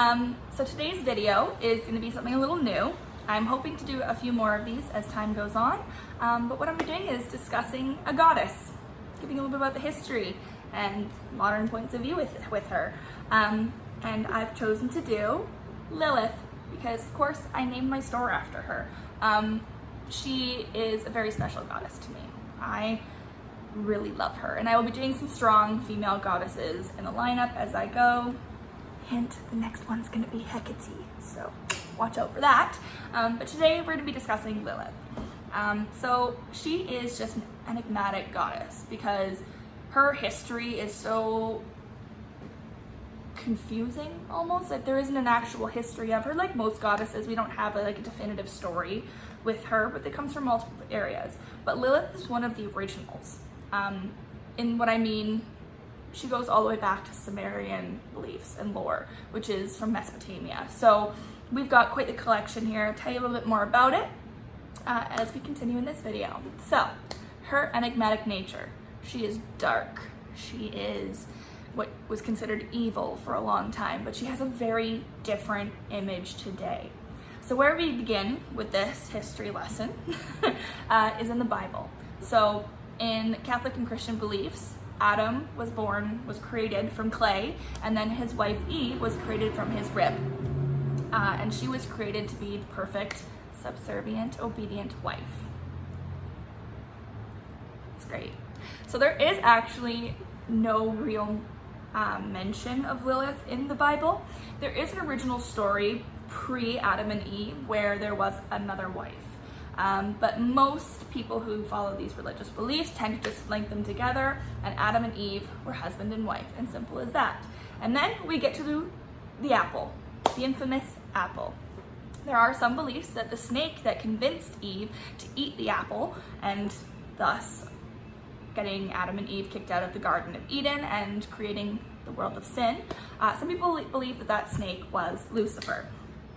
So today's video is going to be something a little new. I'm hoping to do a few more of these as time goes on, but what I'm doing is discussing a goddess, giving a little bit about the history and modern points of view with her. And I've chosen to do Lilith because, of course, I named my store after her. She is a very special goddess to me. I really love her, and I will be doing some strong female goddesses in the lineup as I go. Hint, the next one's gonna be Hecate, so watch out for that. But today we're gonna be discussing Lilith. So she is just an enigmatic goddess because her history is so confusing almost. Like there isn't an actual history of her. Like most goddesses, we don't have a definitive story with her, but it comes from multiple areas. But Lilith is one of the originals. In what I mean, she goes all the way back to Sumerian beliefs and lore, which is from Mesopotamia. So we've got quite the collection here. I'll tell you a little bit more about it as we continue in this video. So her enigmatic nature, she is dark. She is what was considered evil for a long time, but she has a very different image today. So where we begin with this history lesson is in the Bible. So in Catholic and Christian beliefs, Adam was created from clay, and then his wife Eve was created from his rib. And she was created to be the perfect, subservient, obedient wife. It's great. So there is actually no real mention of Lilith in the Bible. There is an original story pre-Adam and Eve where there was another wife. But most people who follow these religious beliefs tend to just link them together, and Adam and Eve were husband and wife, and simple as that. And then we get to the apple, the infamous apple. There are some beliefs that the snake that convinced Eve to eat the apple, and thus getting Adam and Eve kicked out of the Garden of Eden and creating the world of sin. Some people believe that that snake was Lucifer.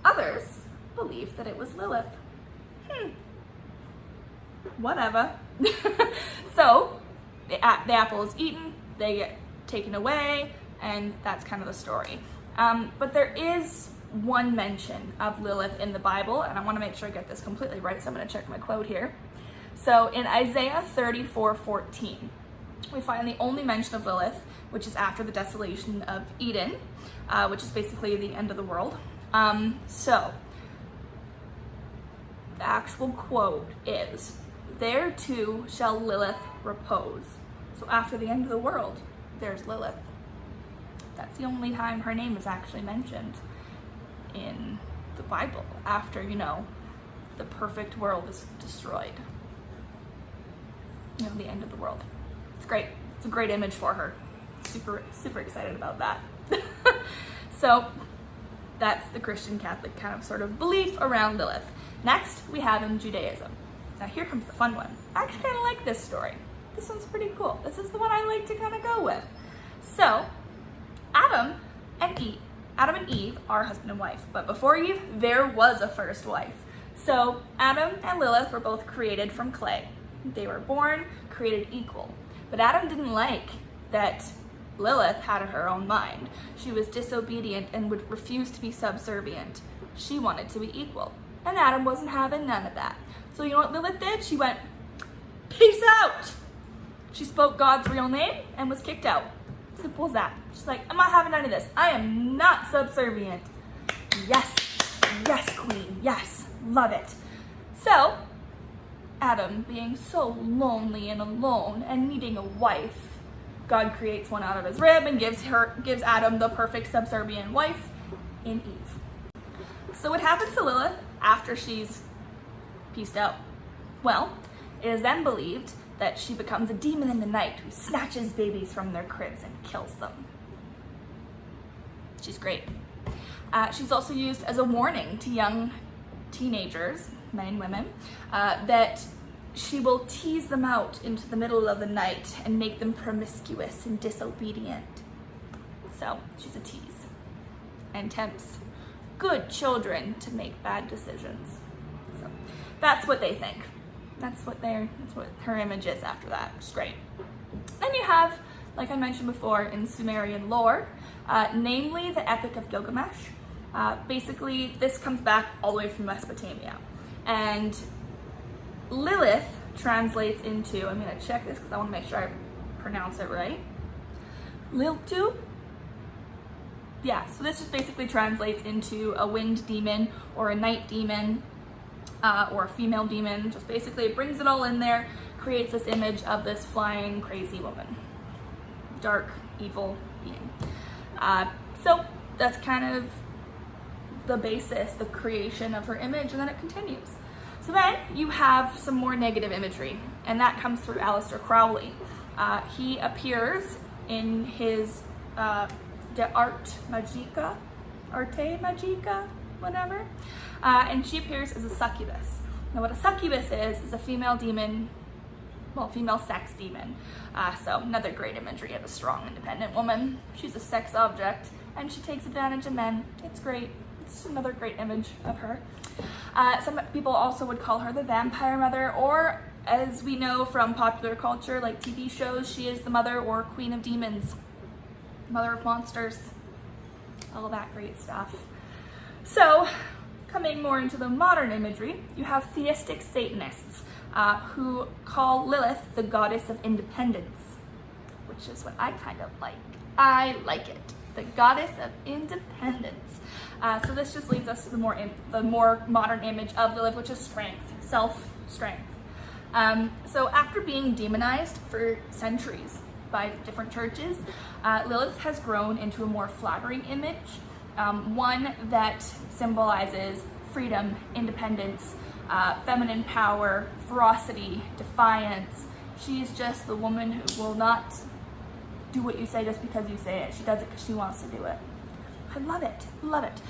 Others believe that it was Lilith. Whatever. So the apple is eaten, they get taken away, and that's kind of the story. But there is one mention of Lilith in the Bible, and I want to make sure I get this completely right, so I'm going to check my quote here. So in Isaiah 34:14, we find the only mention of Lilith, which is after the desolation of Eden, which is basically the end of the world. So the actual quote is, "There too shall Lilith repose." So after the end of the world, there's Lilith. That's the only time her name is actually mentioned in the Bible, after, the perfect world is destroyed. The end of the world. It's great. It's a great image for her. Super, super excited about that. So that's the Christian Catholic kind of sort of belief around Lilith. Next, we have in Judaism. Now here comes the fun one. I actually kind of like this story. This one's pretty cool. This is the one I like to kind of go with. So, Adam and Eve are husband and wife, but before Eve, there was a first wife. So Adam and Lilith were both created from clay. They were born, created equal. But Adam didn't like that Lilith had her own mind. She was disobedient and would refuse to be subservient. She wanted to be equal. And Adam wasn't having none of that. So you know what Lilith did? She went, "Peace out!" She spoke God's real name and was kicked out. Simple as that. She's like, "I'm not having none of this. I am not subservient." Yes, yes, queen, yes, love it. So, Adam being so lonely and alone and needing a wife, God creates one out of his rib and gives Adam the perfect subservient wife in Eve. So what happens to Lilith after she's peaced out? Well, it is then believed that she becomes a demon in the night who snatches babies from their cribs and kills them. She's great. She's also used as a warning to young teenagers, men and women, that she will tease them out into the middle of the night and make them promiscuous and disobedient. So she's a tease and tempts good children to make bad decisions. So that's what they think. That's what her image is after that. It's great. Then you have, like I mentioned before, in Sumerian lore, namely the Epic of Gilgamesh, Basically, this comes back all the way from Mesopotamia. And Lilith translates into, I'm going to check this because I want to make sure I pronounce it right. Liltu? Yeah, so this just basically translates into a winged demon or a night demon or a female demon. Just basically it brings it all in there, creates this image of this flying crazy woman. Dark, evil being. So that's kind of the basis, the creation of her image, and then it continues. So then you have some more negative imagery, and that comes through Aleister Crowley. He appears in his De Arte Magica, whatever, and she appears as a succubus. Now what a succubus is a female demon, well, female sex demon. So another great imagery of a strong, independent woman. She's a sex object, and she takes advantage of men. It's great. It's another great image of her. Some people also would call her the vampire mother, or as we know from popular culture, like TV shows, she is the mother or queen of demons, mother of monsters, all that great stuff. So, coming more into the modern imagery, you have theistic Satanists who call Lilith the goddess of independence, which is what I kind of like. I like it. The goddess of independence. So this just leads us to the more modern image of Lilith, which is strength, self-strength. So after being demonized for centuries by different churches, Lilith has grown into a more flattering image, one that symbolizes freedom, independence, feminine power, ferocity, defiance. She's just the woman who will not do what you say just because you say it. She does it because she wants to do it. I love it, love it.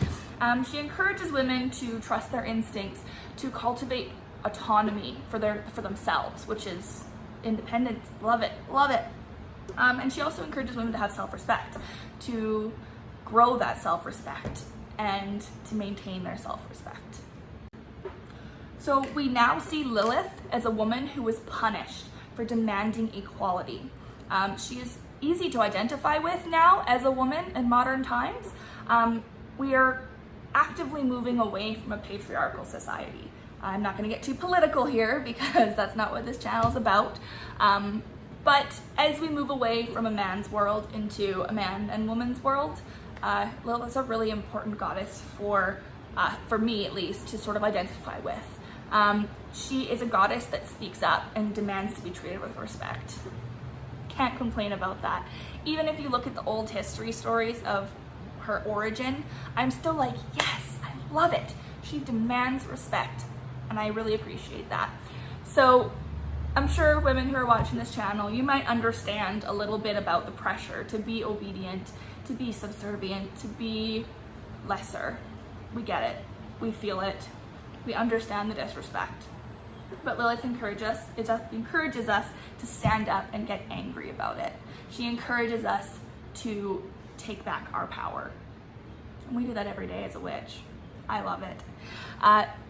She encourages women to trust their instincts, to cultivate autonomy for themselves, which is independence. Love it, love it. And she also encourages women to have self-respect, to grow that self-respect, and to maintain their self-respect. So we now see Lilith as a woman who was punished for demanding equality. She is easy to identify with now as a woman in modern times. We are actively moving away from a patriarchal society. I'm not going to get too political here because that's not what this channel is about. But as we move away from a man's world into a man and woman's world, Lilith is a really important goddess for me at least, to sort of identify with. She is a goddess that speaks up and demands to be treated with respect. Can't complain about that. Even if you look at the old history stories of her origin, I'm still like, yes, I love it. She demands respect, and I really appreciate that. So I'm sure women who are watching this channel, you might understand a little bit about the pressure to be obedient, to be subservient, to be lesser. We get it. We feel it. We understand the disrespect. But Lilith encourages us to stand up and get angry about it. She encourages us to take back our power. And we do that every day as a witch. I love it.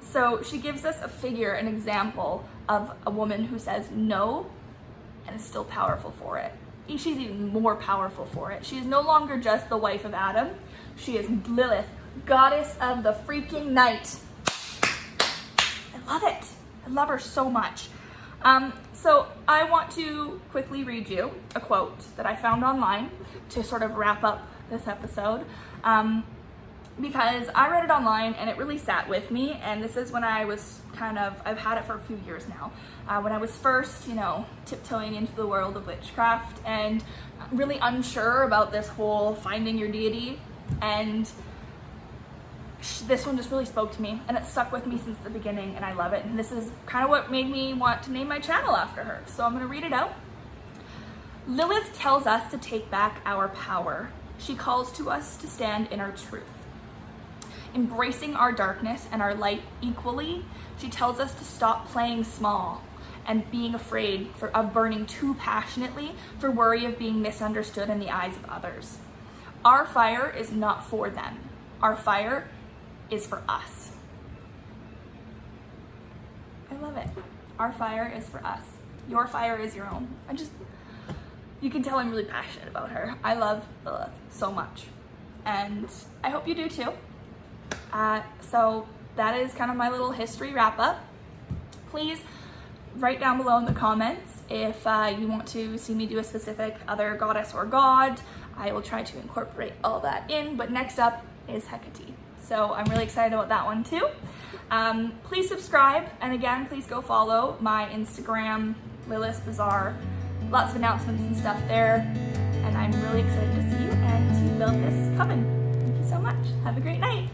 So she gives us a figure, an example of a woman who says no and is still powerful for it. She's even more powerful for it. She is no longer just the wife of Adam. She is Lilith, goddess of the freaking night. I love it. I love her so much. So I want to quickly read you a quote that I found online to sort of wrap up this episode, because I read it online and it really sat with me. And this is when I was I've had it for a few years now. When I was first, tiptoeing into the world of witchcraft and really unsure about this whole finding your deity, and this one just really spoke to me, and it stuck with me since the beginning, and I love it. And this is kind of what made me want to name my channel after her. So I'm going to read it out. Lilith tells us to take back our power. She calls to us to stand in our truth. Embracing our darkness and our light equally, she tells us to stop playing small and being afraid of burning too passionately for worry of being misunderstood in the eyes of others. Our fire is not for them. Our fire is for us. I love it. Our fire is for us. Your fire is your own. You can tell I'm really passionate about her. I love Lilith so much. And I hope you do too. So that is kind of my little history wrap up. Please write down below in the comments if you want to see me do a specific other goddess or god. I will try to incorporate all that in, but next up is Hecate. So I'm really excited about that one too. Please subscribe, and again, please go follow my Instagram, Lilith Bazaar. Lots of announcements and stuff there, and I'm really excited to see you and to build this coven. Thank you so much. Have a great night.